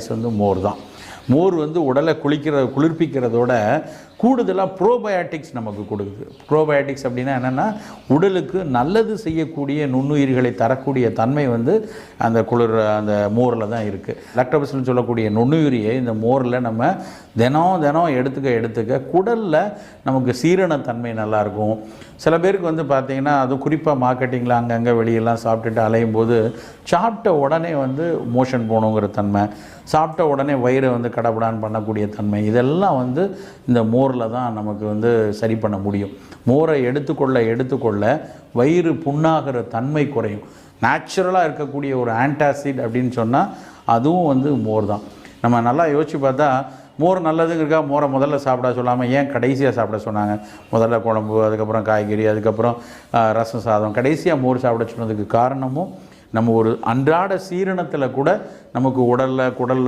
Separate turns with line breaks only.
வந்து மோர் தான். மோர் வந்து உடலை குளிர்ப்பிக்கிறதோட கூடுதலாக ப்ரோபயோட்டிக்ஸ் நமக்கு கொடுக்குது. ப்ரோபயோட்டிக்ஸ் அப்படின்னா என்னென்னா, உடலுக்கு நல்லது செய்யக்கூடிய நுண்ணுயிர்களை தரக்கூடிய தன்மை வந்து அந்த மோரில் தான் இருக்குது. லாக்டோபசில்னு சொல்லக்கூடிய நுண்ணுயிரியை இந்த மோரில் நம்ம தினம் எடுத்துக்க குடலில் நமக்கு சீரணத்தன்மை நல்லாயிருக்கும். சில பேருக்கு வந்து பார்த்திங்கன்னா, அதுவும் குறிப்பாக மார்க்கெட்டிங்கில் அங்கங்கே வெளியெல்லாம் சாப்பிட்டுட்டு அலையும் போது சாப்பிட்ட உடனே வந்து மோஷன் போகணுங்கிற தன்மை, சாப்பிட்ட உடனே வயிறை வந்து கடப்படான்னு பண்ணக்கூடிய தன்மை, இதெல்லாம் வந்து இந்த மோரில் தான் நமக்கு வந்து சரி பண்ண முடியும். மோரை எடுத்துக்கொள்ள வயிறு புண்ணாகிற தன்மை குறையும். நேச்சுரலாக இருக்கக்கூடிய ஒரு ஆன்டாசிட் அப்படின்னு சொன்னால் அதுவும் வந்து மோர் தான். நம்ம நல்லா யோசித்து பார்த்தா, மோர் நல்லதுங்கிறக்கா மோரை முதல்ல சாப்பிட சொல்லாமல் ஏன் கடைசியாக சாப்பிட சொன்னாங்க? முதல்ல குழம்பு, அதுக்கப்புறம் காய்கறி, அதுக்கப்புறம் ரசம் சாதம், கடைசியாக மோர் சாப்பிட சொன்னதுக்கு காரணமும் நம்ம ஒரு அன்றாட சீரணத்தில் கூட நமக்கு குடலில்